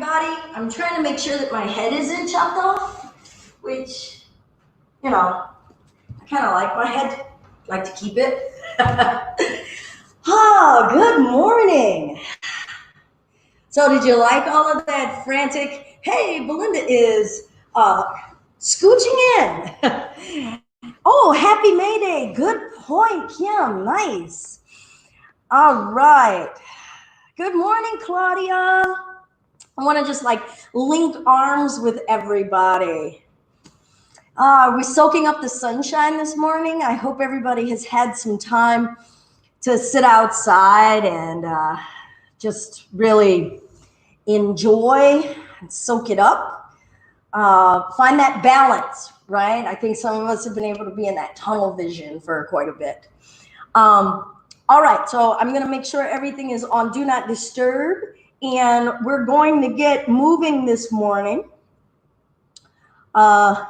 everybody. I'm trying to make sure that my head isn't chopped off, which, I kind of like my head, like to keep it. Good morning. So, did you like all of that frantic? Hey, Belinda is scooching in. Oh, happy May Day. Good point, Kim. Nice. All right. Good morning, Claudia. I want to just link arms with everybody. We're soaking up the sunshine this morning. I hope everybody has had some time to sit outside and just really enjoy and soak it up. Find that balance, right? I think some of us have been able to be in that tunnel vision for quite a bit. All right, so I'm going to make sure everything is on Do Not Disturb. And we're going to get moving this morning. All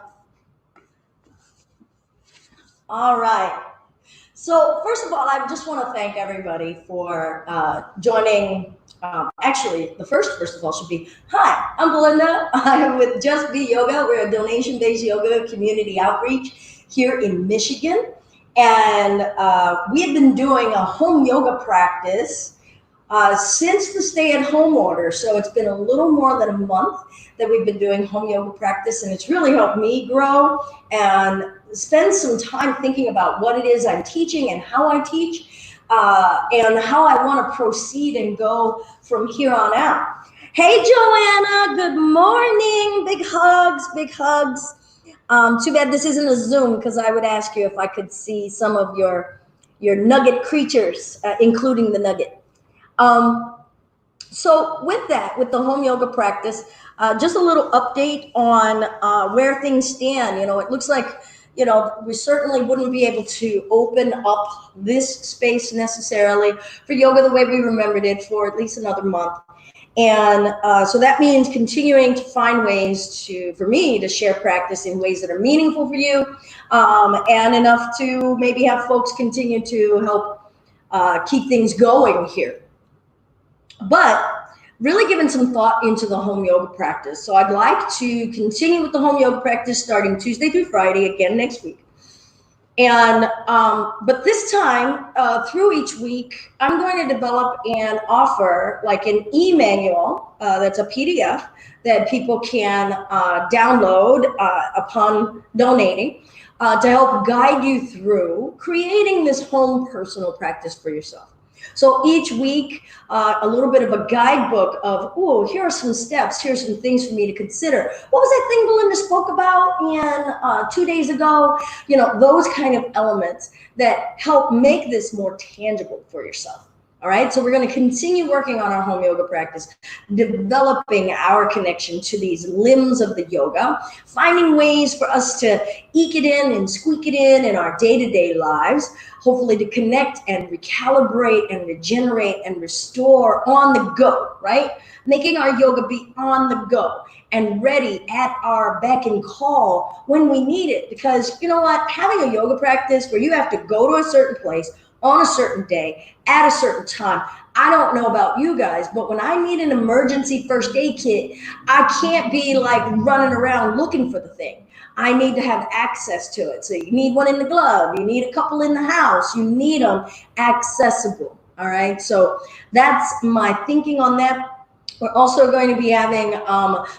right. So first of all, I just want to thank everybody for joining. Actually, first of all should be, hi, I'm Belinda. I'm with Just Be Yoga. We're a donation-based yoga community outreach here in Michigan. And we have been doing a home yoga practice since the stay-at-home order. So it's been a little more than a month that we've been doing home yoga practice, and it's really helped me grow and spend some time thinking about what it is I'm teaching and how I teach, and how I want to proceed and go from here on out. Hey, Joanna, good morning. Big hugs, big hugs. Too bad this isn't a Zoom, because I would ask you if I could see some of your nugget creatures, including the nugget. So with the home yoga practice, just a little update on where things stand. It looks like, we certainly wouldn't be able to open up this space necessarily for yoga the way we remembered it for at least another month. And so that means continuing to find ways for me to share practice in ways that are meaningful for you, and enough to maybe have folks continue to help keep things going here. But really giving some thought into the home yoga practice. So I'd like to continue with the home yoga practice starting Tuesday through Friday, again next week. And but this time, through each week, I'm going to develop and offer an e-manual that's a PDF that people can download upon donating to help guide you through creating this home personal practice for yourself. So each week, a little bit of a guidebook of, here are some steps, here's some things for me to consider. What was that thing Belinda spoke about 2 days ago? Those kind of elements that help make this more tangible for yourself. All right, so we're going to continue working on our home yoga practice, developing our connection to these limbs of the yoga, finding ways for us to eke it in and squeak it in our day-to-day lives, hopefully to connect and recalibrate and regenerate and restore on the go, right? Making our yoga be on the go and ready at our beck and call when we need it. Because you know what? Having a yoga practice where you have to go to a certain place on a certain day, at a certain time. I don't know about you guys, but when I need an emergency first aid kit, I can't be running around looking for the thing. I need to have access to it. So you need one in the glove, you need a couple in the house, you need them accessible. All right, so that's my thinking on that. We're also going to be having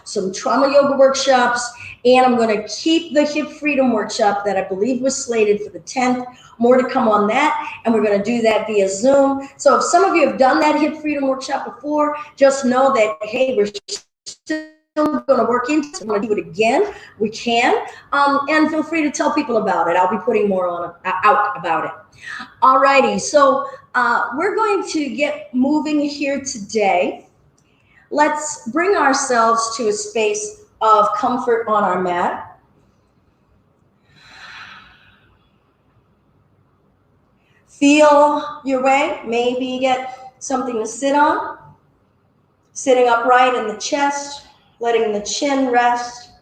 some trauma yoga workshops, and I'm going to keep the hip freedom workshop that I believe was slated for the 10th. More to come on that, and we're going to do that via Zoom. So if some of you have done that hip freedom workshop before, just know that, hey, we're still going to work into it. So we're going to do it again. We can, and feel free to tell people about it. I'll be putting more out about it. All righty, so we're going to get moving here today. Let's bring ourselves to a space of comfort on our mat. Feel your way. Maybe get something to sit on. Sitting upright in the chest, letting the chin rest.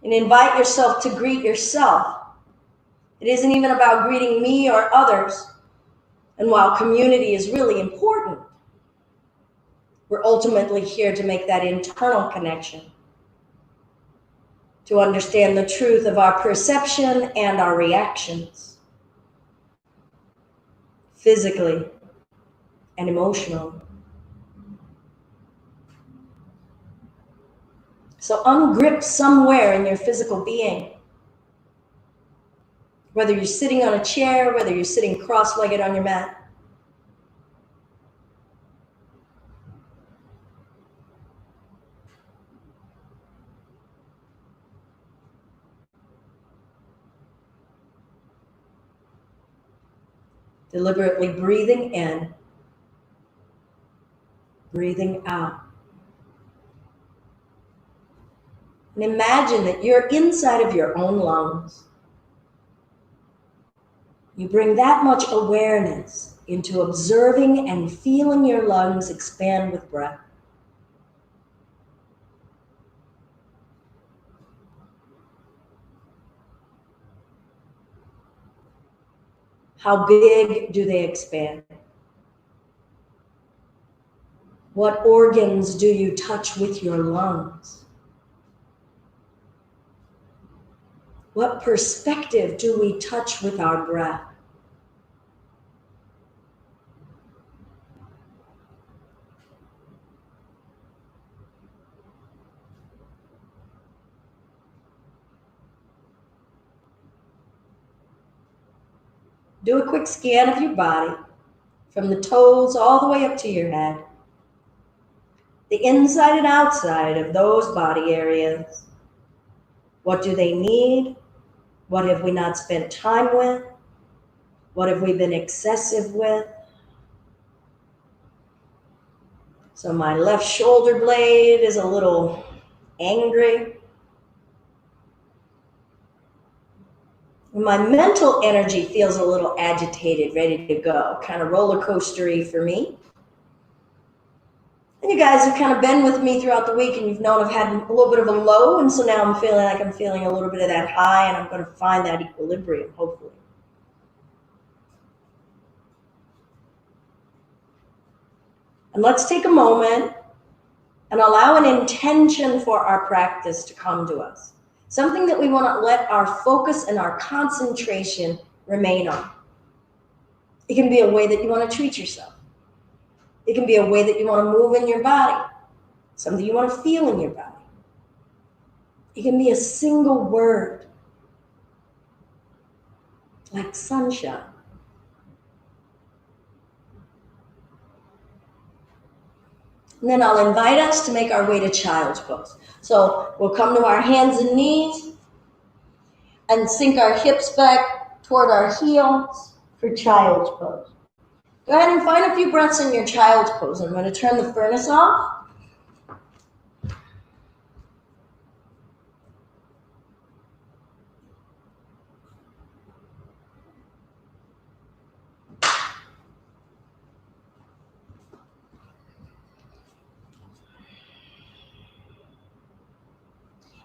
And invite yourself to greet yourself It isn't even about greeting me or others. And while community is really important, we're ultimately here to make that internal connection, to understand the truth of our perception and our reactions, physically and emotionally. So ungrip somewhere in your physical being. Whether you're sitting on a chair, whether you're sitting cross-legged on your mat. Deliberately breathing in, breathing out. And imagine that you're inside of your own lungs. You bring that much awareness into observing and feeling your lungs expand with breath. How big do they expand? What organs do you touch with your lungs? What perspective do we touch with our breath? Do a quick scan of your body, from the toes all the way up to your head. The inside and outside of those body areas. What do they need? What have we not spent time with? What have we been excessive with? So my left shoulder blade is a little angry. My mental energy feels a little agitated, ready to go, kind of roller coastery for me. And you guys have kind of been with me throughout the week and you've known I've had a little bit of a low, and so now I'm feeling like I'm feeling a little bit of that high, and I'm going to find that equilibrium, hopefully. And let's take a moment and allow an intention for our practice to come to us. Something that we want to let our focus and our concentration remain on. It can be a way that you want to treat yourself. It can be a way that you want to move in your body, something you want to feel in your body. It can be a single word, like sunshine. And then I'll invite us to make our way to child's pose. So we'll come to our hands and knees and sink our hips back toward our heels for child's pose. Go ahead and find a few breaths in your child's pose. I'm going to turn the furnace off.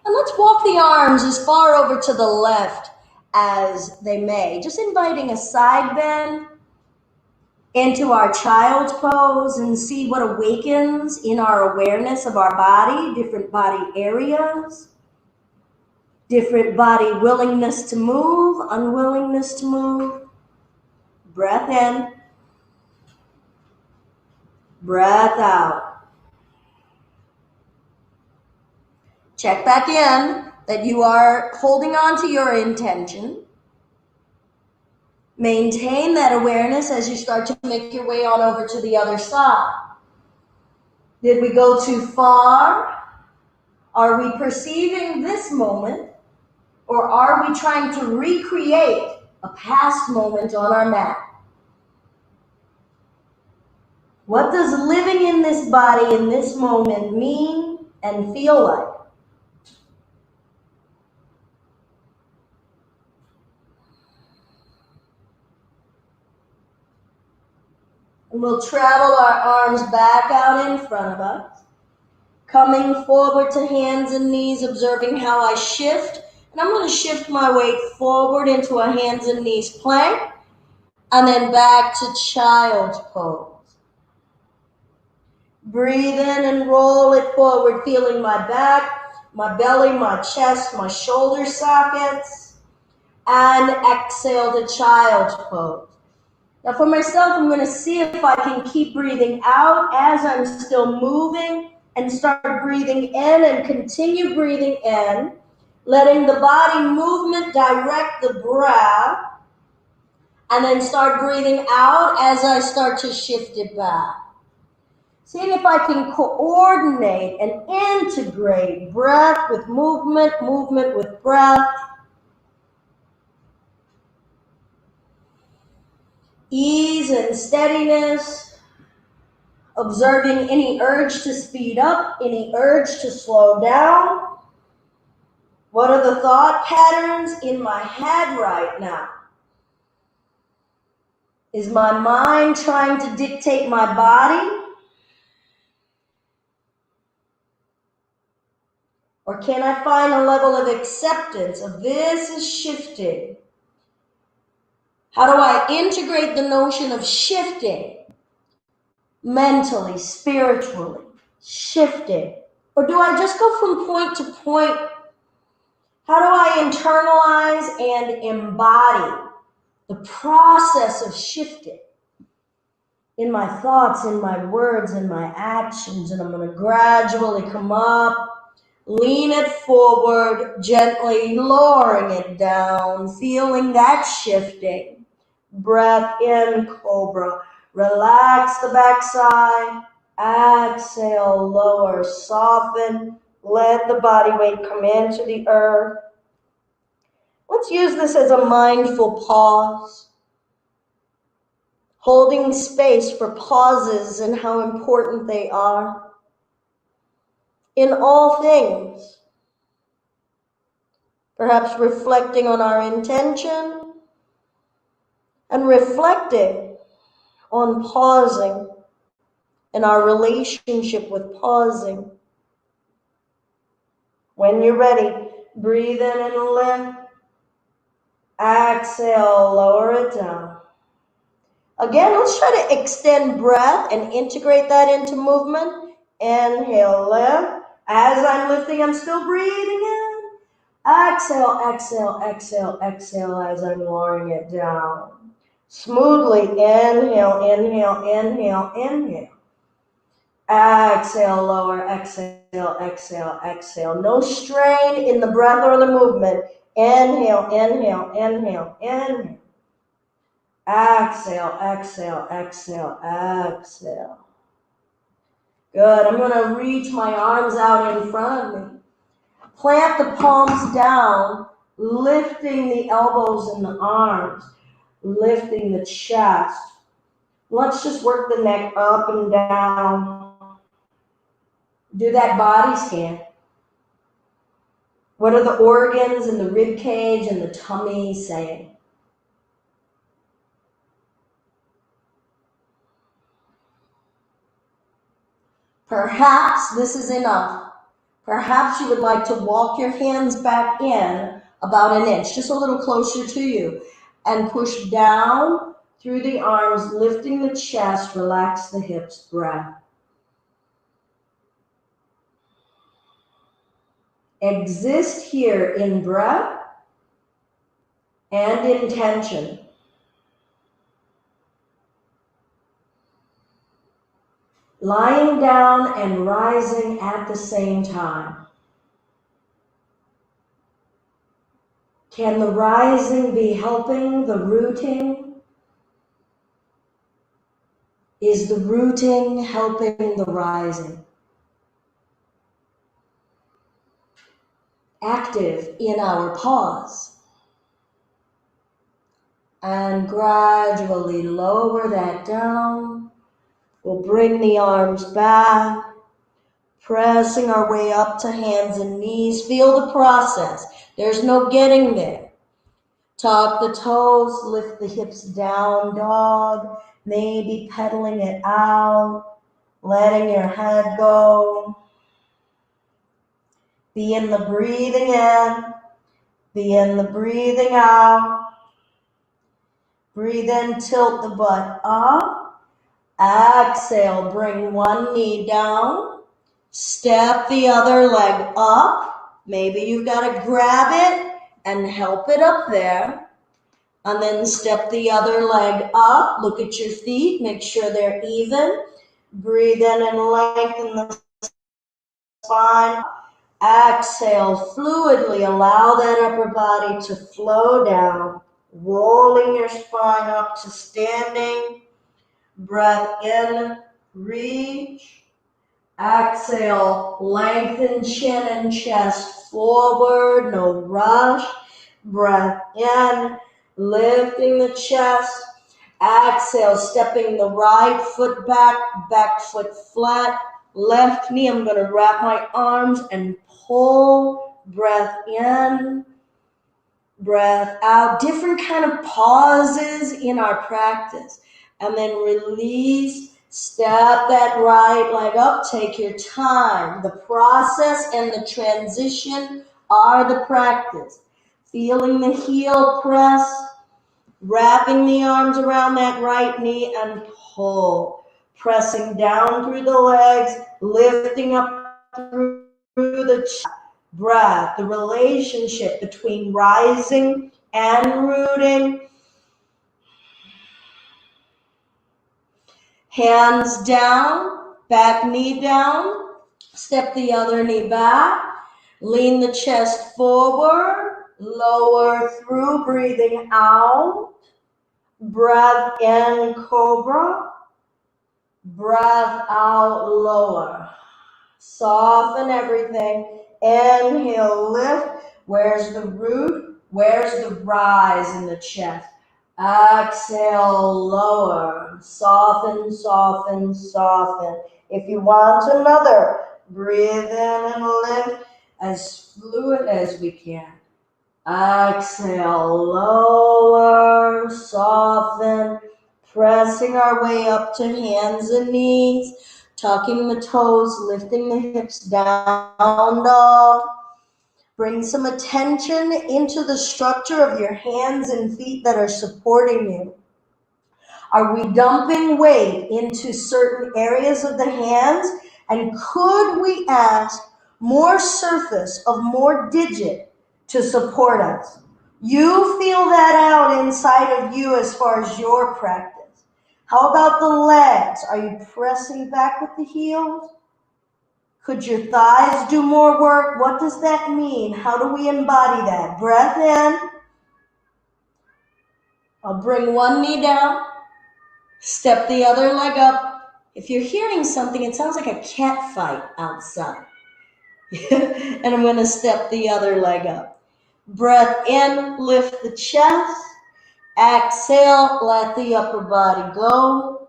And let's walk the arms as far over to the left as they may. Just inviting a side bend into our child's pose and see what awakens in our awareness of our body, different body areas, different body willingness to move, unwillingness to move. Breath in, breath out. Check back in that you are holding on to your intention. Maintain that awareness as you start to make your way on over to the other side. Did we go too far? Are we perceiving this moment? Or are we trying to recreate a past moment on our mat? What does living in this body in this moment mean and feel like? And we'll travel our arms back out in front of us, coming forward to hands and knees, observing how I shift And I'm going to shift my weight forward into a hands and knees plank, and then back to child's pose. Breathe in and roll it forward, feeling my back, my belly, my chest, my shoulder sockets, and exhale to child's pose. Now for myself, I'm going to see if I can keep breathing out as I'm still moving, and start breathing in and continue breathing in, letting the body movement direct the breath, and then start breathing out as I start to shift it back. Seeing if I can coordinate and integrate breath with movement, movement with breath. Ease and steadiness, observing any urge to speed up, any urge to slow down. What are the thought patterns in my head right now? Is my mind trying to dictate my body? Or can I find a level of acceptance of this is shifting? How do I integrate the notion of shifting? Mentally, spiritually, shifting. Or do I just go from point to point? How do I internalize and embody the process of shifting in my thoughts, in my words, in my actions? And I'm going to gradually come up, lean it forward, gently lowering it down, feeling that shifting. Breath in, cobra. Relax the backside. Exhale, lower, soften. Let the body weight come into the earth. Let's use this as a mindful pause. Holding space for pauses and how important they are in all things. Perhaps reflecting on our intention and reflecting on pausing and our relationship with pausing. When you're ready, breathe in and lift. Exhale, lower it down. Again, let's try to extend breath and integrate that into movement. Inhale, lift. As I'm lifting, I'm still breathing in. Exhale, exhale, exhale, exhale as I'm lowering it down. Smoothly, inhale, inhale, inhale, inhale. Exhale, lower, exhale, exhale, exhale. No strain in the breath or the movement. Inhale, inhale, inhale, inhale. Exhale, exhale, exhale, exhale. Good. I'm going to reach my arms out in front of me. Plant the palms down, lifting the elbows and the arms, lifting the chest. Let's just work the neck up and down. Do that body scan. What are the organs and the rib cage and the tummy saying? Perhaps this is enough. Perhaps you would like to walk your hands back in about an inch, just a little closer to you, and push down through the arms, lifting the chest, relax the hips, breath. Exist here in breath and intention. Lying down and rising at the same time. Can the rising be helping the rooting? Is the rooting helping the rising? Active in our pause. And gradually lower that down. We'll bring the arms back, pressing our way up to hands and knees. Feel the process. There's no getting there. Tuck the toes, lift the hips down, dog. Maybe pedaling it out, letting your head go. Be in the breathing in Begin the breathing out. Breathe in, tilt the butt up. Exhale, bring one knee down. Step the other leg up. Maybe you've got to grab it and help it up there. And then step the other leg up. Look at your feet. Make sure they're even. Breathe in and lengthen the spine. Exhale, fluidly allow that upper body to flow down, rolling your spine up to standing. Breath in, reach. Exhale, lengthen chin and chest forward, no rush. Breath in, lifting the chest. Exhale, stepping the right foot back foot flat. Left knee, I'm going to wrap my arms and pull. Breath in, breath out. Different kind of pauses in our practice. And then release. Step that right leg up. Take your time. The process and the transition are the practice. Feeling the heel press. Wrapping the arms around that right knee and pull. Pressing down through the legs, lifting up through the chest. Breath, the relationship between rising and rooting. Hands down, back knee down. Step the other knee back. Lean the chest forward. Lower through, breathing out. Breath in, cobra. Breath out, lower. Soften everything. Inhale, lift. Where's the root? Where's the rise in the chest? Exhale, lower. Soften, soften, soften. If you want another, breathe in and lift as fluid as we can. Exhale, lower, soften, pressing our way up to hands and knees, tucking the toes, lifting the hips down, dog. Bring some attention into the structure of your hands and feet that are supporting you. Are we dumping weight into certain areas of the hands? And could we ask more surface of more digit to support us? You feel that out inside of you as far as your practice. How about the legs? Are you pressing back with the heels? Could your thighs do more work? What does that mean? How do we embody that? Breath in. I'll bring one knee down. Step the other leg up. If you're hearing something, it sounds like a cat fight outside. And I'm going to step the other leg up. Breath in, lift the chest. Exhale, let the upper body go.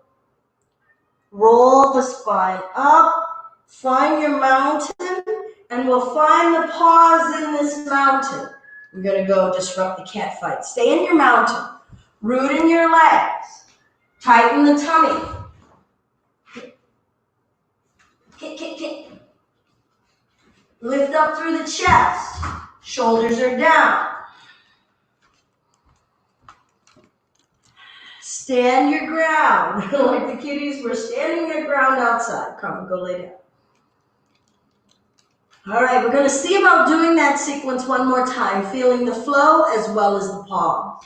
Roll the spine up. Find your mountain, and we'll find the pause in this mountain. We're going to go disrupt the cat fight. Stay in your mountain. Root in your legs. Tighten the tummy. Kick. Lift up through the chest. Shoulders are down. Stand your ground. Like the kitties, we're standing their ground outside. Come, go lay down. All right, we're going to see about doing that sequence one more time, feeling the flow as well as the pause.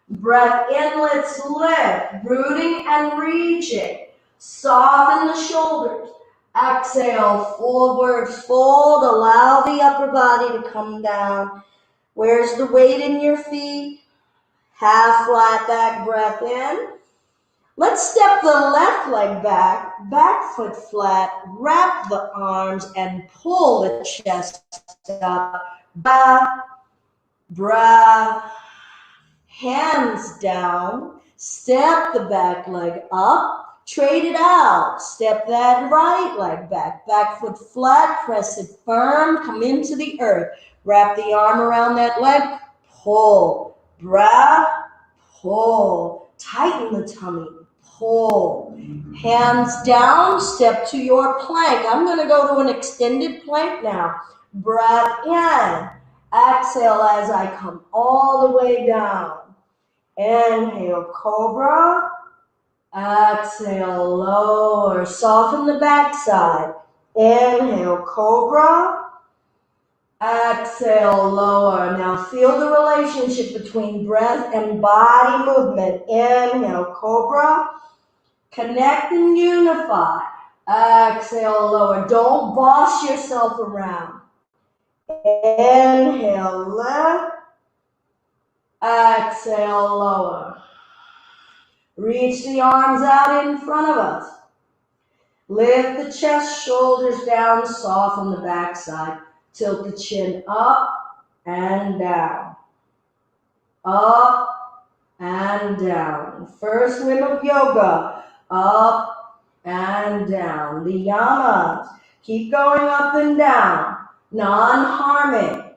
Breath in, let's lift, rooting and reaching. Soften the shoulders. Exhale, forward fold. Allow the upper body to come down. Where's the weight in your feet? Half flat back, breath in. Let's step the left leg back foot flat, wrap the arms and pull the chest up. Breath, hands down, step the back leg up, trade it out, step that right leg back foot flat, press it firm, come into the earth, wrap the arm around that leg, pull, breath, pull, tighten the tummy. Pull. Hands down, step to your plank. I'm going to go to an extended plank now. Breath in. Exhale as I come all the way down. Inhale, cobra. Exhale, lower. Soften the backside. Inhale, cobra. Exhale, lower. Now feel the relationship between breath and body movement. Inhale, cobra. Connect and unify. Exhale, lower. Don't boss yourself around. Inhale, lift. Exhale, lower. Reach the arms out in front of us. Lift the chest, shoulders down, soften the backside. Tilt the chin up and down. Up and down. First limb of yoga. Up and down. The yamas. Keep going up and down. Non-harming.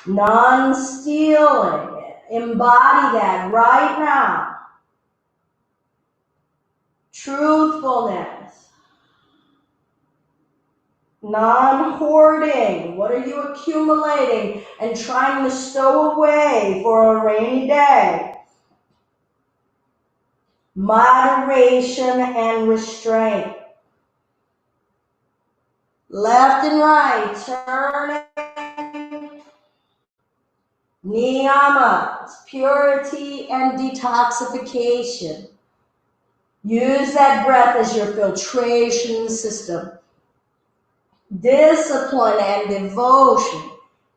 Non-stealing. Embody that right now. Truthfulness. Non-hoarding. What are you accumulating and trying to stow away for a rainy day? Moderation and restraint. Left and right, turning. Niyamas, purity and detoxification. Use that breath as your filtration system. Discipline and devotion,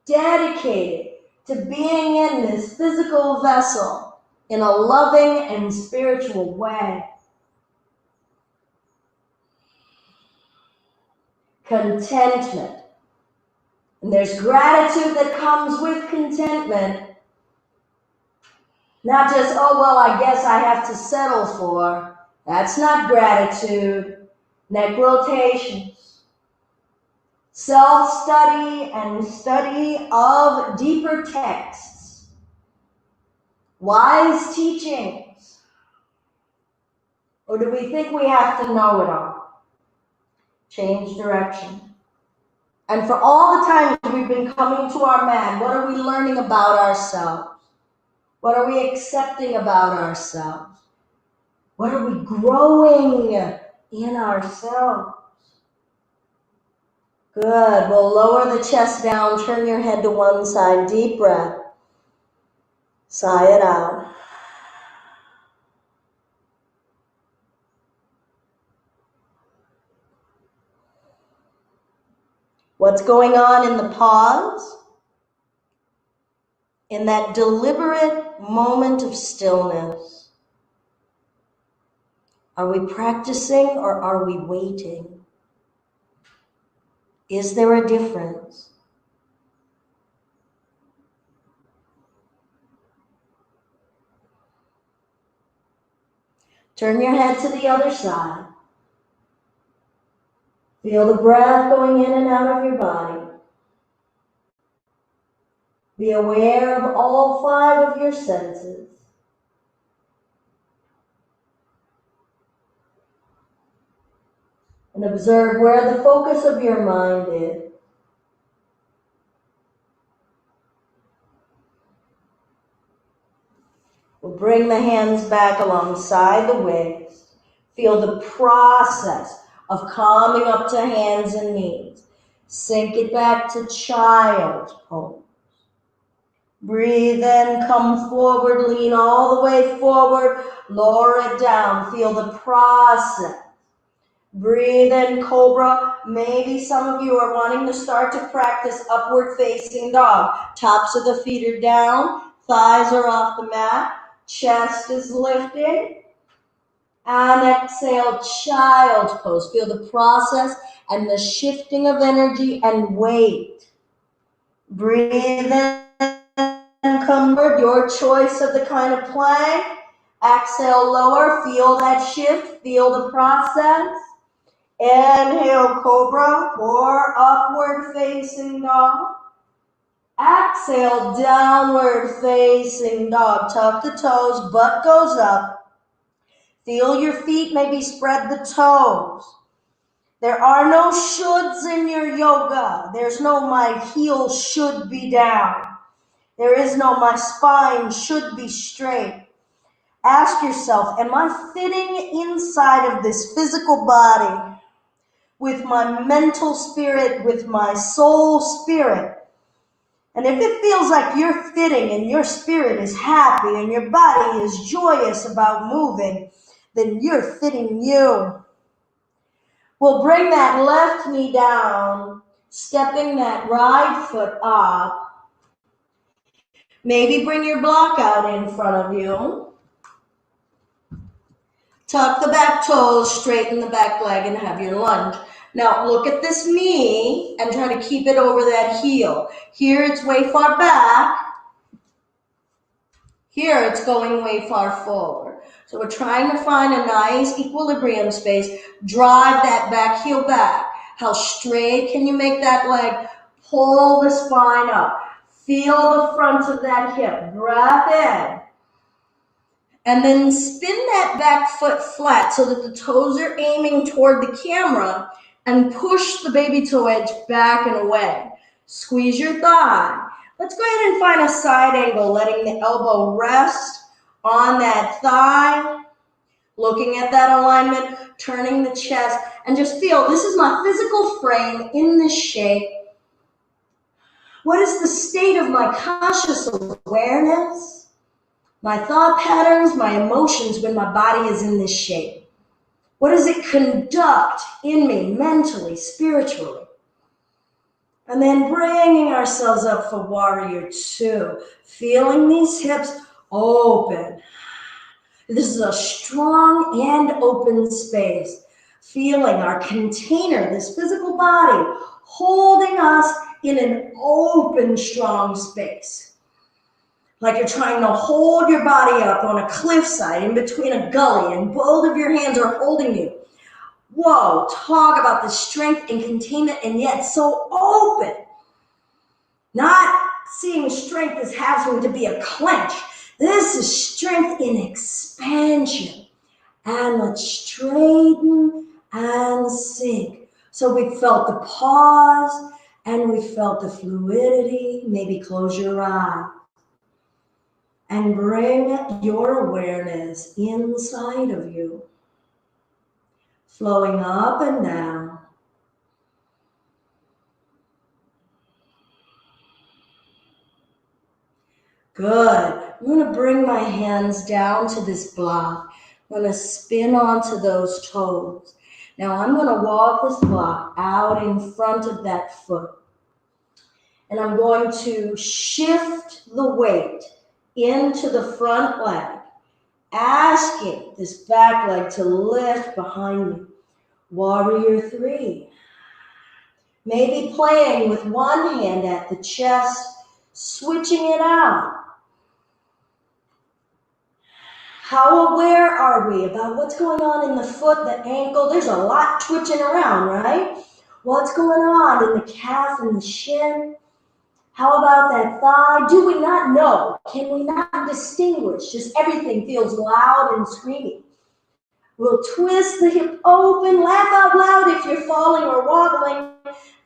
dedicated to being in this physical vessel in a loving and spiritual way. Contentment. And there's gratitude that comes with contentment. Not just, oh, well, I guess I have to settle for. That's not gratitude. Neck rotations. Self-study and study of deeper texts. Wise teachings. Or do we think we have to know it all? Change direction. And for all the times we've been coming to our mat, what are we learning about ourselves? What are we accepting about ourselves? What are we growing in ourselves? Good. We'll lower the chest down, turn your head to one side, deep breath. Sigh it out. What's going on in the pause? In that deliberate moment of stillness? Are we practicing or are we waiting? Is there a difference? Turn your head to the other side. Feel the breath going in and out of your body. Be aware of all 5 of your senses. And observe where the focus of your mind is. We'll bring the hands back alongside the waist. Feel the process of calming up to hands and knees. Sink it back to child's pose. Breathe in, come forward, lean all the way forward, lower it down. Feel the process. Breathe in, cobra. Maybe some of you are wanting to start to practice upward facing dog. Tops of the feet are down, thighs are off the mat, chest is lifted. And exhale, child's pose. Feel the process and the shifting of energy and weight. Breathe in, come forward, your choice of the kind of plank. Exhale, lower, feel that shift, feel the process. Inhale, cobra, or upward facing dog. Exhale, downward facing dog. Tuck the toes, butt goes up. Feel your feet, maybe spread the toes. There are no shoulds in your yoga. There's no my heel should be down. There is no my spine should be straight. Ask yourself, am I fitting inside of this physical body with my mental spirit, with my soul spirit? And if it feels like you're fitting and your spirit is happy and your body is joyous about moving, then you're fitting you. We'll bring that left knee down, stepping that right foot up. Maybe bring your block out in front of you. Tuck the back toes, straighten the back leg, and have your lunge. Now look at this knee and try to keep it over that heel. Here it's way far back. Here it's going way far forward. So we're trying to find a nice equilibrium space. Drive that back heel back. How straight can you make that leg? Pull the spine up. Feel the front of that hip. Breath in. And then spin that back foot flat so that the toes are aiming toward the camera, and push the baby toe edge back and away. Squeeze your thigh. Let's go ahead and find a side angle, letting the elbow rest on that thigh, looking at that alignment, turning the chest, and just feel this is my physical frame in this shape. What is the state of my conscious awareness? My thought patterns, my emotions when my body is in this shape. What does it conduct in me mentally, spiritually? And then bringing ourselves up for warrior two, feeling these hips open. This is a strong and open space. Feeling our container, this physical body, holding us in an open, strong space. Like you're trying to hold your body up on a cliffside in between a gully and both of your hands are holding you. Whoa, talk about the strength and containment and yet so open. Not seeing strength as having to be a clench. This is strength in expansion. And let's straighten and sink. So we felt the pause and we felt the fluidity. Maybe close your eyes. And bring your awareness inside of you, flowing up and down. Good. I'm going to bring my hands down to this block. I'm going to spin onto those toes. Now I'm going to walk this block out in front of that foot. And I'm going to shift the weight into the front leg, asking this back leg to lift behind me. Warrior three. Maybe playing with one hand at the chest, switching it out. How aware are we about what's going on in the foot, the ankle? There's a lot twitching around, right? What's going on in the calf and the shin? How about that thigh? Do we not know? Can we not distinguish? Just everything feels loud and screaming. We'll twist the hip open, laugh out loud if you're falling or wobbling,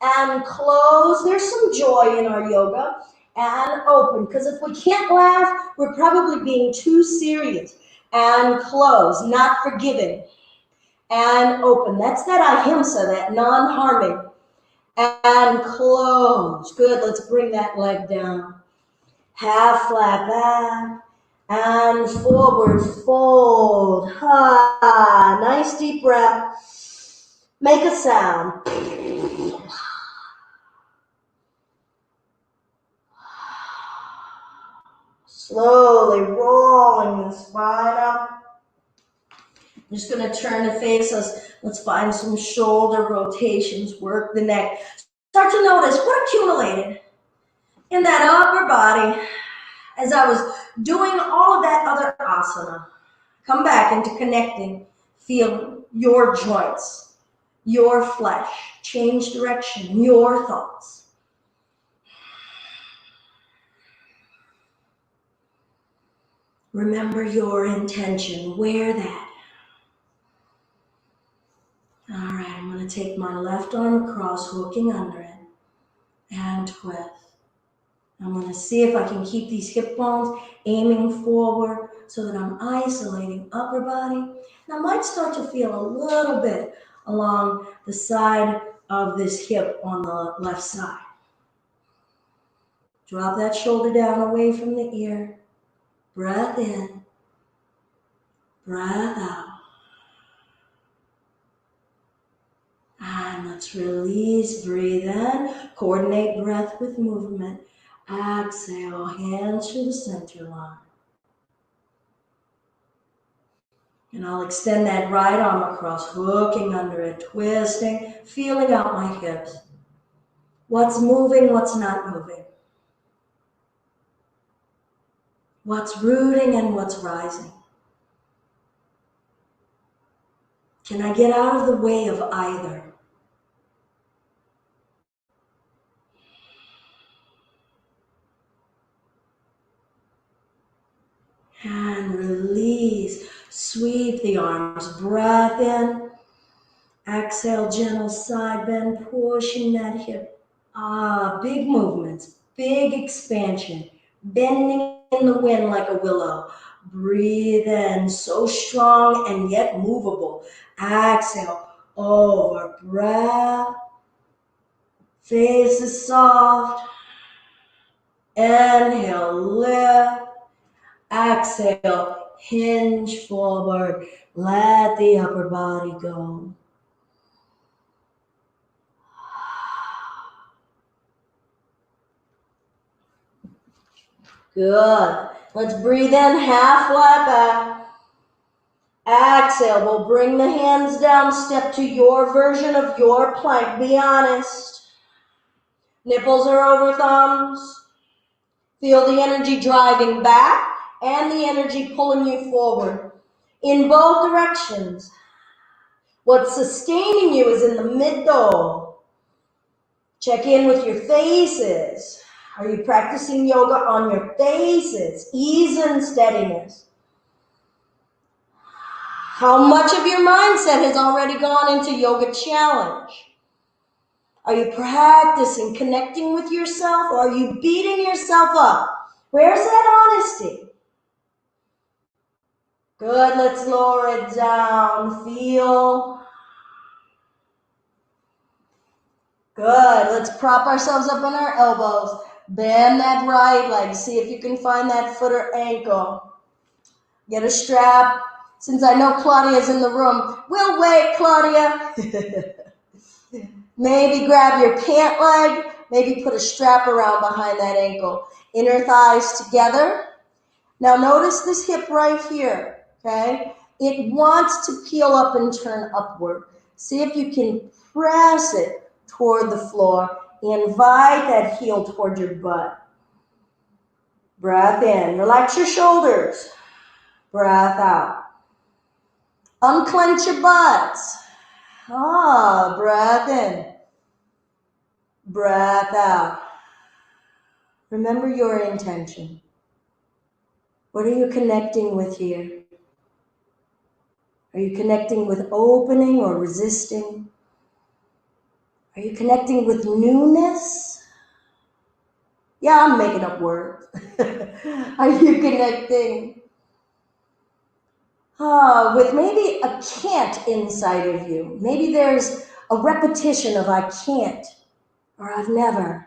and close. There's some joy in our yoga. And open, because if we can't laugh, we're probably being too serious. And close, not forgiving. And open. That's that ahimsa, that non-harming. And close. Good. Let's bring that leg down. Half flat back. And forward fold. Ha. Nice deep breath. Make a sound. Slowly rolling the spine up. I'm just going to turn to face us. Let's find some shoulder rotations. Work the neck. Start to notice what accumulated in that upper body as I was doing all of that other asana. Come back into connecting. Feel your joints, your flesh. Change direction, your thoughts. Remember your intention. Wear that. All right, I'm going to to take my left arm across, hooking under it, and twist. I'm going to see if I can keep these hip bones aiming forward so that I'm isolating upper body. And I might start to feel a little bit along the side of this hip on the left side. Drop that shoulder down away from the ear. Breath in, breath out. And let's release, breathe in, coordinate breath with movement. Exhale, hands to the center line. And I'll extend that right arm across, hooking under it, twisting, feeling out my hips. What's moving, what's not moving? What's rooting and what's rising? Can I get out of the way of either? And release. Sweep the arms. Breath in. Exhale, gentle side bend, pushing that hip. Big movements, big expansion. Bending in the wind like a willow. Breathe in, so strong and yet movable. Exhale, over. Breath. Face is soft. Inhale, lift. Exhale, hinge forward. Let the upper body go. Good. Let's breathe in, half flat back. Exhale, we'll bring the hands down, step to your version of your plank. Be honest. Nipples are over thumbs. Feel the energy driving back and the energy pulling you forward in both directions. What's sustaining you is in the middle. Check in with your faces. Are you practicing yoga on your faces? Ease and steadiness. How much of your mindset has already gone into yoga challenge? Are you practicing connecting with yourself, or are you beating yourself up? Where's that honesty? Good, let's lower it down. Feel. Good, let's prop ourselves up on our elbows. Bend that right leg. See if you can find that foot or ankle. Get a strap. Since I know Claudia's in the room, we'll wait, Claudia. Maybe grab your pant leg. Maybe put a strap around behind that ankle. Inner thighs together. Now notice this hip right here, okay? It wants to peel up and turn upward. See if you can press it toward the floor. Invite that heel toward your butt. Breath in. Relax your shoulders. Breath out. Unclench your butts. Breath in. Breath out. Remember your intention. What are you connecting with here? Are you connecting with opening or resisting? Are you connecting with newness? Yeah, I'm making up words. Are you connecting with maybe a can't inside of you? Maybe there's a repetition of I can't or I've never.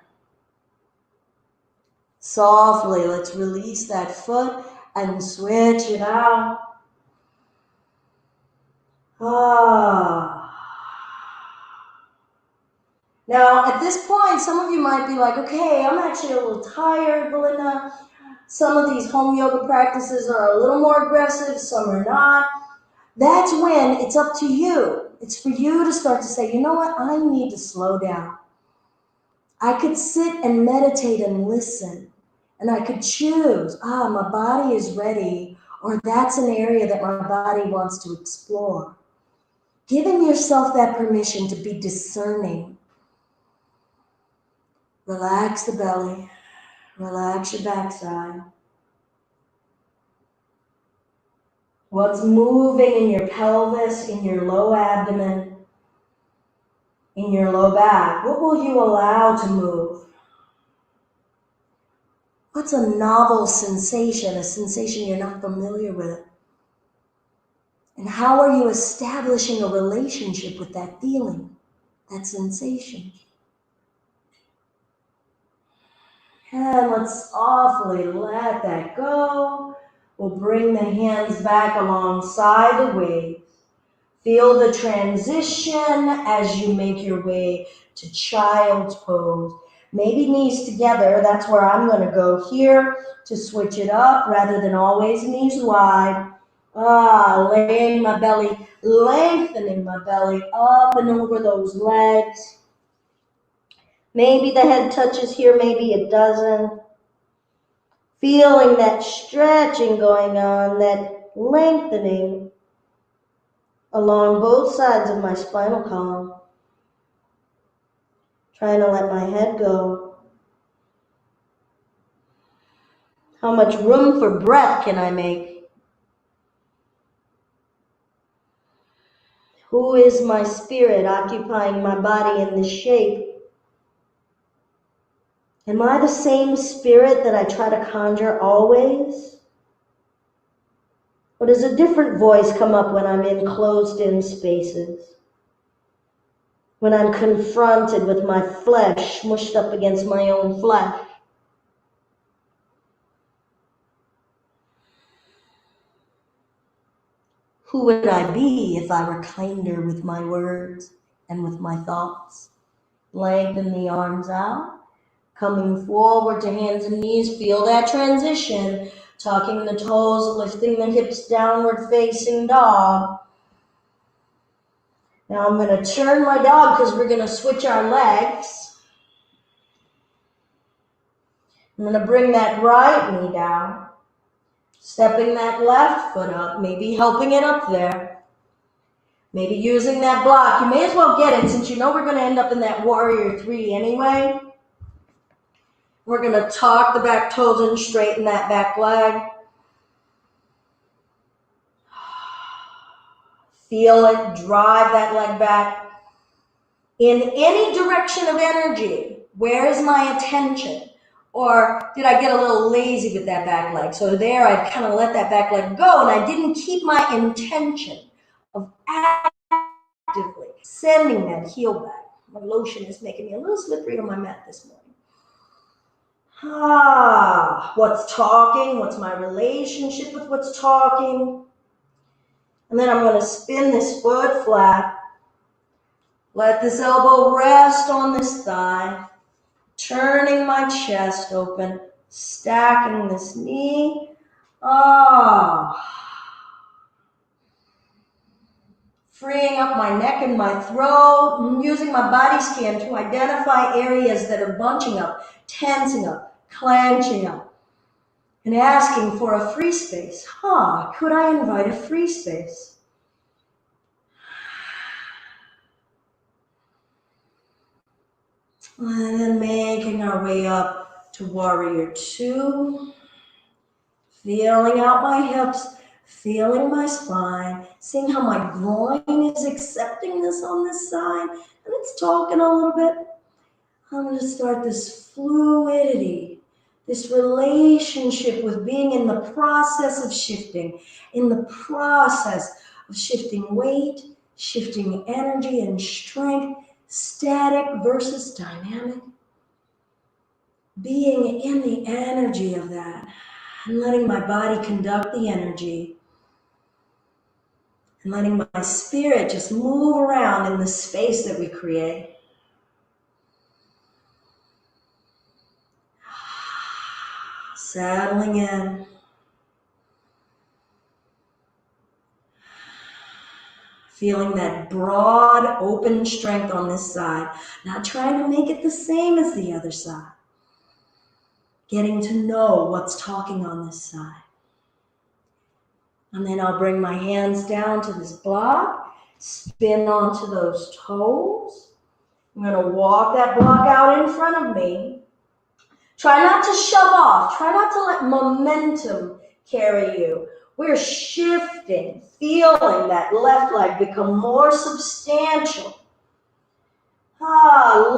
Softly, let's release that foot and switch it out. Now, at this point, some of you might be like, okay, I'm actually a little tired, Belinda. Some of these home yoga practices are a little more aggressive, some are not. That's when it's up to you. It's for you to start to say, you know what, I need to slow down. I could sit and meditate and listen, and I could choose, my body is ready, or that's an area that my body wants to explore. Giving yourself that permission to be discerning. Relax the belly. Relax your backside. What's moving in your pelvis, in your low abdomen? in your low back? What will you allow to move? What's a novel sensation, a sensation you're not familiar with? And how are you establishing a relationship with that feeling, that sensation? And let's softly let that go. We'll bring the hands back alongside the waist. Feel the transition as you make your way to child's pose. Maybe knees together. That's where I'm going to go here to switch it up rather than always knees wide. Laying my belly, lengthening my belly up and over those legs. Maybe the head touches here, maybe it doesn't. Feeling that stretching going on, that lengthening along both sides of my spinal column. Trying to let my head go. How much room for breath can I make? Who is my spirit occupying my body in this shape? Am I the same spirit that I try to conjure always? Or does a different voice come up when I'm in closed-in spaces? When I'm confronted with my flesh smushed up against my own flesh? Who would I be if I were kinder with my words and with my thoughts? Lengthen the arms out, coming forward to hands and knees. Feel that transition, tucking the toes, lifting the hips, downward facing dog. Now I'm going to turn my dog because we're going to switch our legs. I'm going to bring that right knee down, stepping that left foot up, maybe helping it up there. Maybe using that block. You may as well get it since you know we're going to end up in that warrior three anyway. We're going to tuck the back toes and straighten that back leg. Feel it, drive that leg back. In any direction of energy, where is my attention? Or did I get a little lazy with that back leg? So there I kind of let that back leg go and I didn't keep my intention of actively sending that heel back. My lotion is making me a little slippery on my mat this morning. What's talking? What's my relationship with what's talking? And then I'm going to spin this foot flat. Let this elbow rest on this thigh. Turning my chest open. Stacking this knee. Freeing up my neck and my throat. Using my body scan to identify areas that are bunching up, tensing up, clenching up. And asking for a free space. Could I invite a free space? And then making our way up to warrior two. Feeling out my hips, feeling my spine, seeing how my groin is accepting this on this side. And it's talking a little bit. I'm going to start this fluidity, this relationship with being in the process of shifting, in the process of shifting weight, shifting energy and strength, static versus dynamic. Being in the energy of that and letting my body conduct the energy and letting my spirit just move around in the space that we create. Settling in. Feeling that broad, open strength on this side. Not trying to make it the same as the other side. Getting to know what's talking on this side. And then I'll bring my hands down to this block. Spin onto those toes. I'm going to walk that block out in front of me. Try not to shove off. Try not to let momentum carry you. We're shifting, feeling that left leg become more substantial.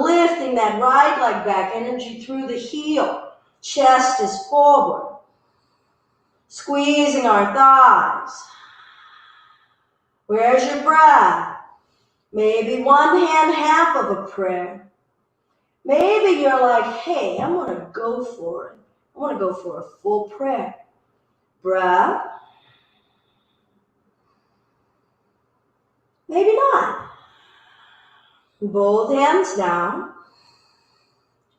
Lifting that right leg back, energy through the heel. Chest is forward. Squeezing our thighs. Where's your breath? Maybe one hand, half of a prayer. Maybe you're like, hey, I'm going to go for it. I want to go for a full prayer. Breath. Maybe not. Both hands down.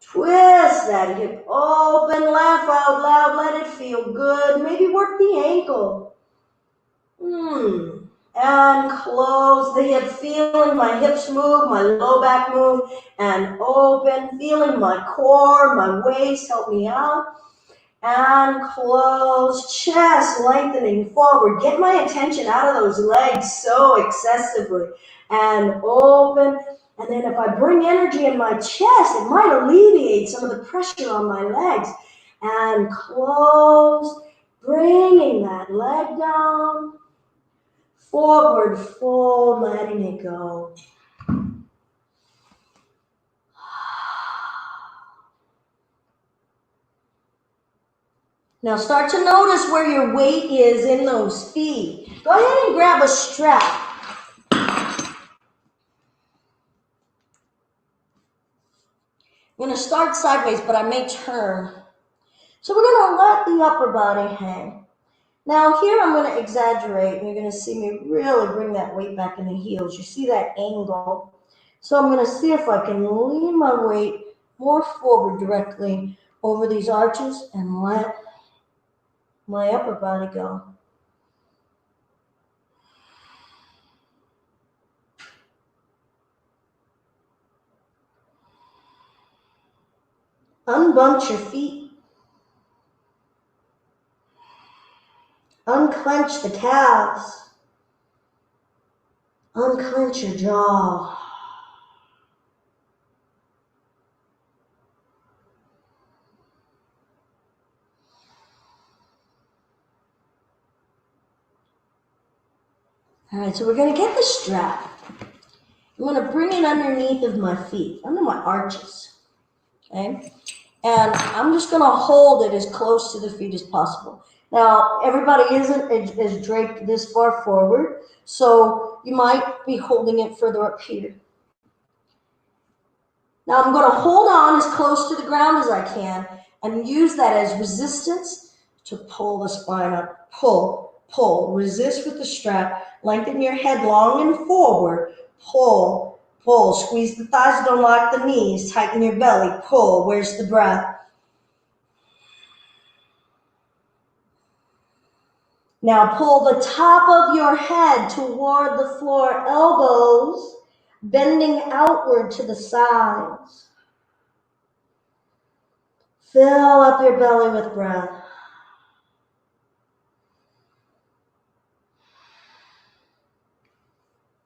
Twist that hip open, laugh out loud, let it feel good. Maybe work the ankle. And close the hip, feeling my hips move, my low back move, and open, feeling my core, my waist help me out. And close, chest lengthening forward. Get my attention out of those legs so excessively. And open. And then if I bring energy in my chest, it might alleviate some of the pressure on my legs. And close, bringing that leg down. Forward fold, letting it go. Now start to notice where your weight is in those feet. Go ahead and grab a strap. I'm going to start sideways, but I may turn. So we're going to let the upper body hang. Now here I'm going to exaggerate, and you're going to see me really bring that weight back in the heels. You see that angle? So I'm going to see if I can lean my weight more forward directly over these arches and let my upper body go. Unbunch your feet. Unclench the calves. Unclench your jaw. All right, so we're going to get the strap. I'm going to bring it underneath of my feet, under my arches. Okay? And I'm just going to hold it as close to the feet as possible. Now, everybody isn't as draped this far forward, so you might be holding it further up here. Now, I'm going to hold on as close to the ground as I can and use that as resistance to pull the spine up. Pull, pull, resist with the strap. Lengthen your head long and forward. Pull, pull. Squeeze the thighs, don't lock the knees. Tighten your belly. Pull. Where's the breath? Now pull the top of your head toward the floor, elbows bending outward to the sides. Fill up your belly with breath.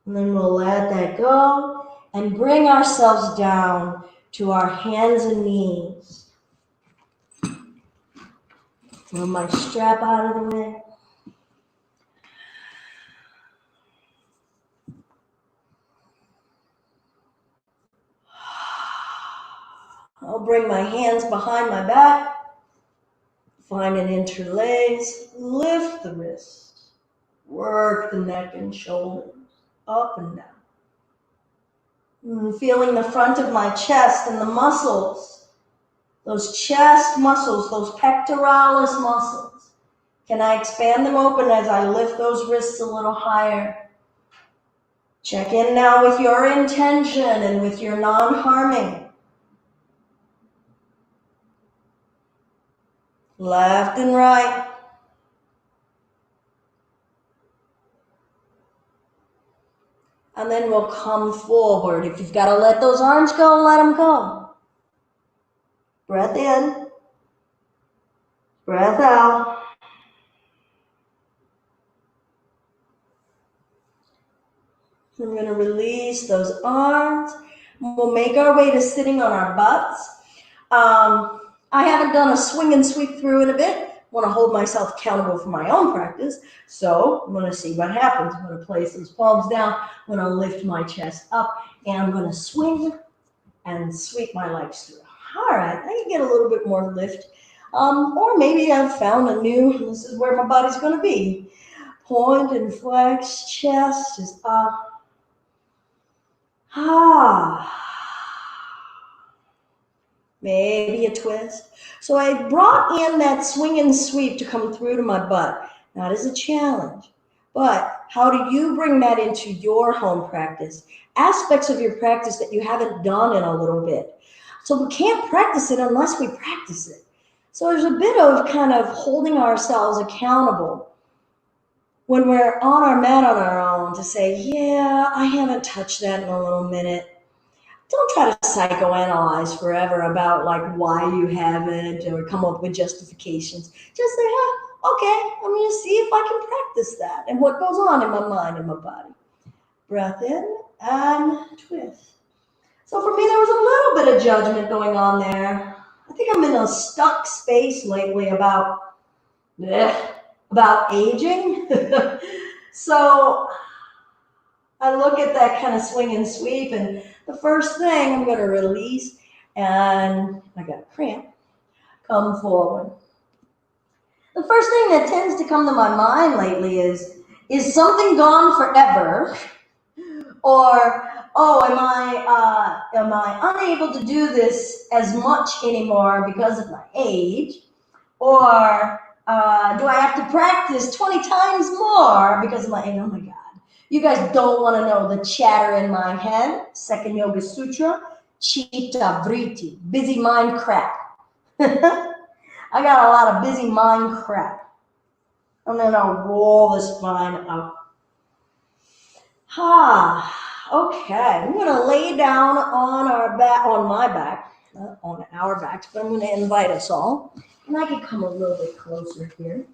And then we'll let that go and bring ourselves down to our hands and knees. Move my strap out of the way. I'll bring my hands behind my back. Find an interlace. Lift the wrists. Work the neck and shoulders. Up and down. Feeling the front of my chest and the muscles. Those chest muscles, those pectoralis muscles. Can I expand them open as I lift those wrists a little higher? Check in now with your intention and with your non-harming. Left and right. And then we'll come forward. If you've got to let those arms go, let them go. Breath in. Breath out. We're going to release those arms. We'll make our way to sitting on our butts. I haven't done a swing and sweep through in a bit. I want to hold myself accountable for my own practice. So I'm going to see what happens. I'm going to place those palms down. I'm going to lift my chest up. And I'm going to swing and sweep my legs through. All right, I can get a little bit more lift. Or maybe I've found this is where my body's going to be. Point and flex, chest is up. Maybe a twist. So I brought in that swing and sweep to come through to my butt, not as a challenge, but how do you bring that into your home practice? Aspects of your practice that you haven't done in a little bit. So we can't practice it unless we practice it. So there's a bit of kind of holding ourselves accountable when we're on our mat on our own to say, yeah, I haven't touched that in a little minute. Don't try to psychoanalyze forever about like why you haven't or come up with justifications. Just say, okay, I'm going to see if I can practice that and what goes on in my mind and my body. Breath in and twist. So for me, there was a little bit of judgment going on there. I think I'm in a stuck space lately about aging. So I look at that kind of swing and sweep, and the first thing I'm going to release, and I got a cramp, come forward. The first thing that tends to come to my mind lately is something gone forever? Or, oh, am I unable to do this as much anymore because of my age? Or do I have to practice 20 times more because of my age? Oh my God. You guys don't want to know the chatter in my head. Second Yoga Sutra, Chitta Vritti, busy mind crap. I got a lot of busy mind crap. And then I'll roll the spine up. Okay. I'm going to lay down on my back, not on our backs, but I'm going to invite us all. And I can come a little bit closer here.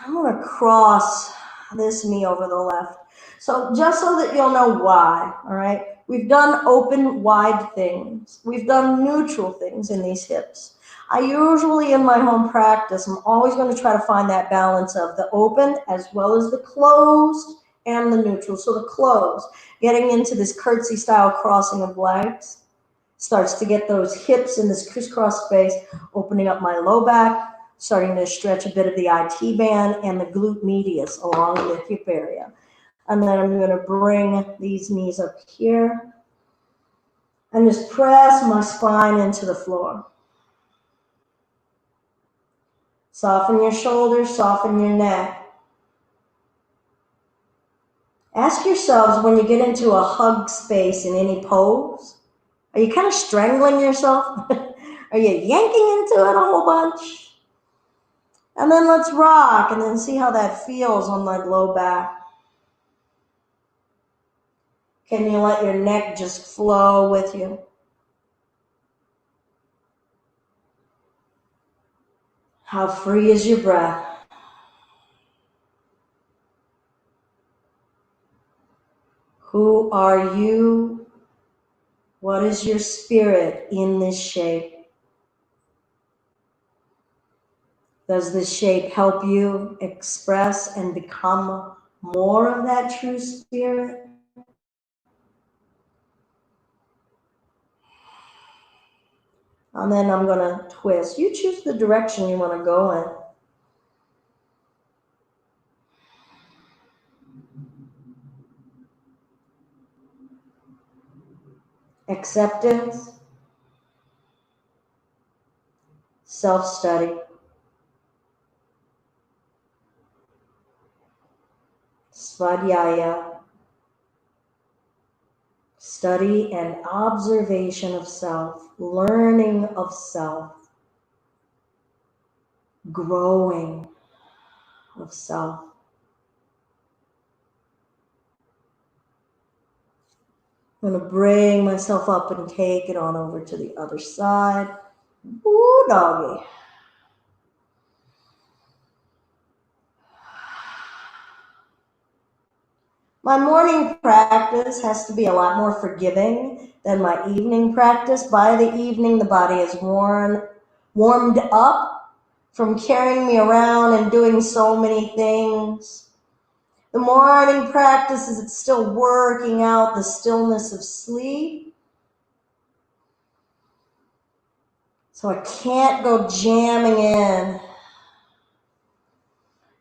I'm going to cross this knee over the left. So just so that you'll know why, all right? We've done open, wide things. We've done neutral things in these hips. I usually, in my home practice, I'm always going to try to find that balance of the open as well as the closed and the neutral. So the closed, getting into this curtsy style crossing of legs, starts to get those hips in this crisscross space, opening up my low back, starting to stretch a bit of the IT band and the glute medius along the hip area. And then I'm going to bring these knees up here and just press my spine into the floor. Soften your shoulders, soften your neck. Ask yourselves when you get into a hug space in any pose, are you kind of strangling yourself? Are you yanking into it a whole bunch? And then let's rock and then see how that feels on that low back. Can you let your neck just flow with you? How free is your breath? Who are you? What is your spirit in this shape? Does this shape help you express and become more of that true spirit? And then I'm going to twist. You choose the direction you want to go in. Acceptance, self-study, svadhyaya, study and observation of self, learning of self, growing of self. I'm going to bring myself up and take it on over to the other side. Ooh, doggy. My morning practice has to be a lot more forgiving than my evening practice. By the evening, the body is warmed up from carrying me around and doing so many things. The morning practice is it's still working out the stillness of sleep. So I can't go jamming in.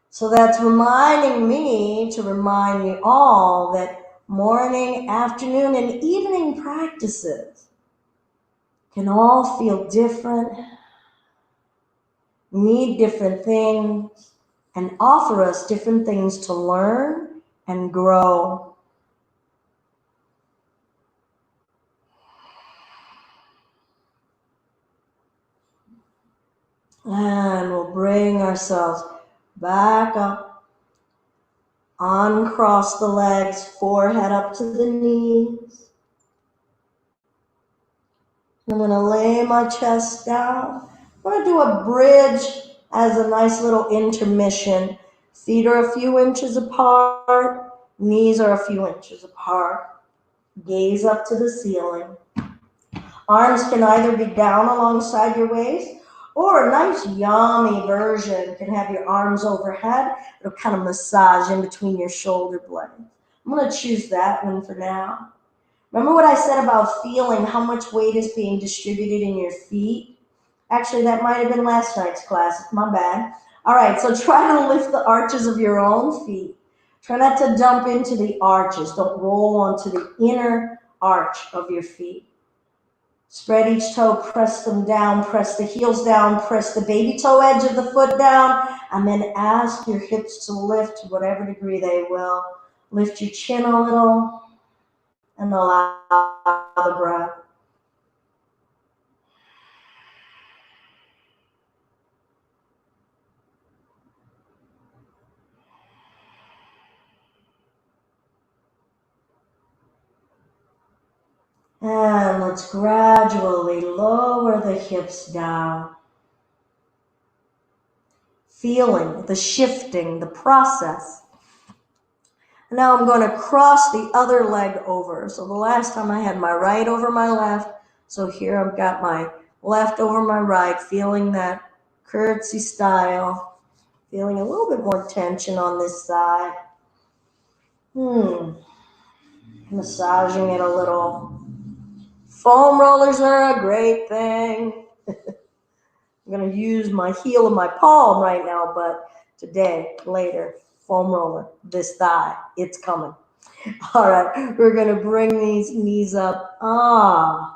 So that's reminding me to remind you all that morning, afternoon, and evening practices can all feel different, need different things, and offer us different things to learn and grow. And we'll bring ourselves back up, uncross the legs, forehead up to the knees. I'm going to lay my chest down. I'm going to do a bridge as a nice little intermission. Feet are a few inches apart, knees are a few inches apart. Gaze up to the ceiling. Arms can either be down alongside your waist, or a nice yummy version can have your arms overhead. It'll kind of massage in between your shoulder blades. I'm going to choose that one for now. Remember what I said about feeling how much weight is being distributed in your feet? Actually, that might have been last night's class. My bad. All right, so try to lift the arches of your own feet. Try not to dump into the arches. Don't roll onto the inner arch of your feet. Spread each toe, press them down, press the heels down, press the baby toe edge of the foot down, and then ask your hips to lift to whatever degree they will. Lift your chin a little and allow the breath. And let's gradually lower the hips down. Feeling the shifting, the process. Now I'm going to cross the other leg over. So the last time I had my right over my left. So here I've got my left over my right, feeling that curtsy style. Feeling a little bit more tension on this side. Massaging it a little. Foam rollers are a great thing. I'm going to use my heel of my palm right now, but today, later, foam roller, this thigh, it's coming. All right, we're going to bring these knees up.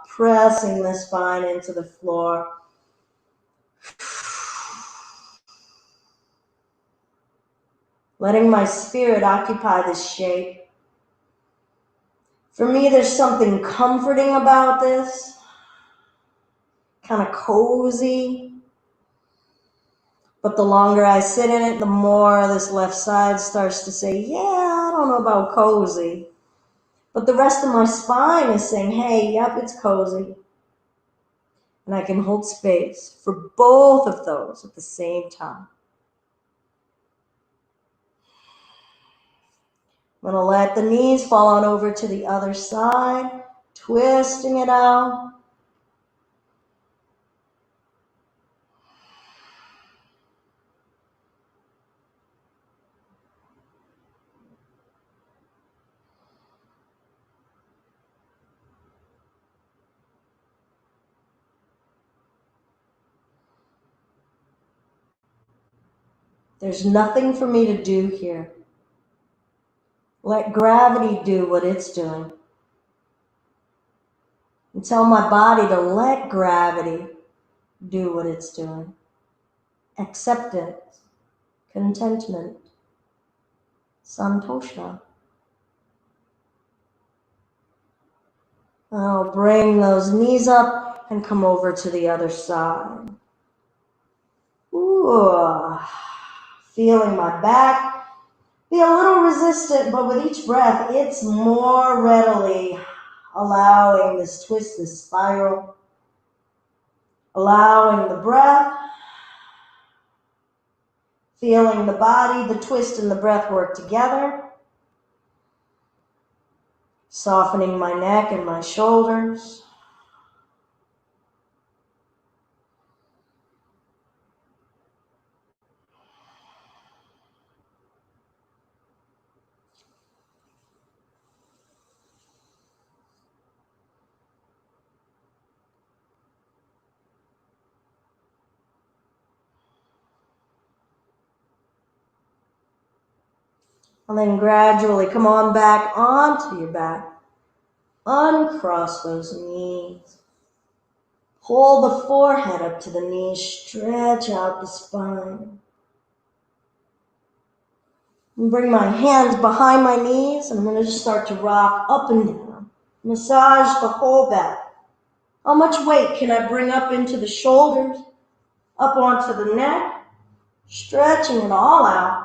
Pressing the spine into the floor. Letting my spirit occupy this shape. For me, there's something comforting about this. Kind of cozy. But the longer I sit in it, the more this left side starts to say, yeah, I don't know about cozy. But the rest of my spine is saying, hey, yep, it's cozy. And I can hold space for both of those at the same time. I'm going to let the knees fall on over to the other side, twisting it out. There's nothing for me to do here. Let gravity do what it's doing. And tell my body to let gravity do what it's doing. Acceptance, contentment, santosha. I'll bring those knees up and come over to the other side. Ooh, feeling my back. Be a little resistant, but with each breath, it's more readily allowing this twist, this spiral. Allowing the breath. Feeling the body, the twist, and the breath work together. Softening my neck and my shoulders. And then gradually come on back onto your back. Uncross those knees. Pull the forehead up to the knees. Stretch out the spine. And bring my hands behind my knees, and I'm going to just start to rock up and down. Massage the whole back. How much weight can I bring up into the shoulders, up onto the neck, stretching it all out.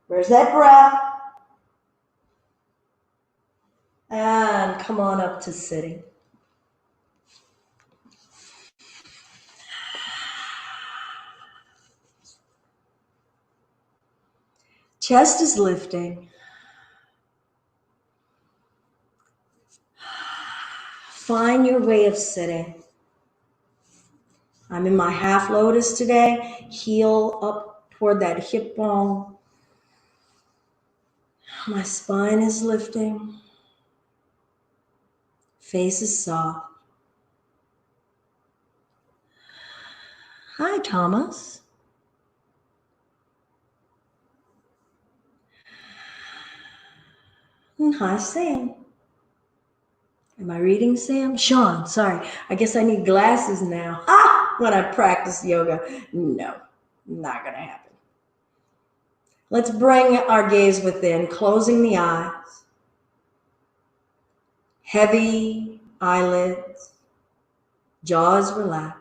Where's that breath? And come on up to sitting. Chest is lifting. Find your way of sitting. I'm in my half lotus today. Heel up toward that hip bone. My spine is lifting. Face is soft. Hi, Thomas. And hi, Sam. Am I reading Sam? Sean, sorry. I guess I need glasses now. When I practice yoga. No, not going to happen. Let's bring our gaze within, closing the eyes. Heavy eyelids, jaws relaxed.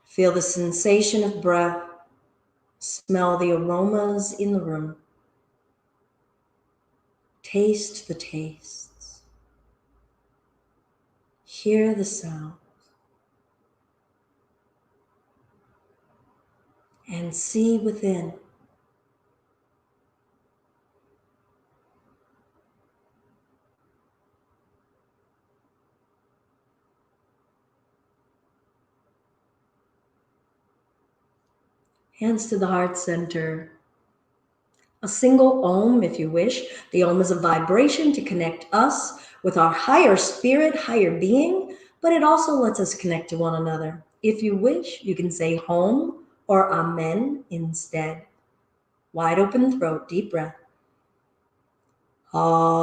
Feel the sensation of breath. Smell the aromas in the room. Taste the tastes. Hear the sound. And see within. Hands to the heart center. A single Om, if you wish. The Om is a vibration to connect us with our higher spirit, higher being, but it also lets us connect to one another. If you wish, you can say Hom or Amen instead. Wide open throat, deep breath. Om.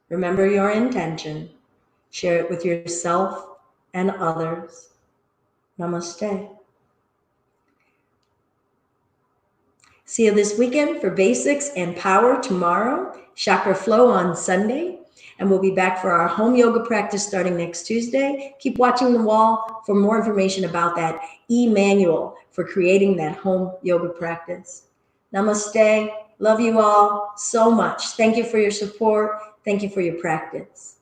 Remember your intention. Share it with yourself and others. Namaste. See you this weekend for basics and power tomorrow, chakra flow on Sunday, and we'll be back for our home yoga practice starting next Tuesday. Keep watching the wall for more information about that e-manual for creating that home yoga practice. Namaste. Love you all so much. Thank you for your support. Thank you for your practice.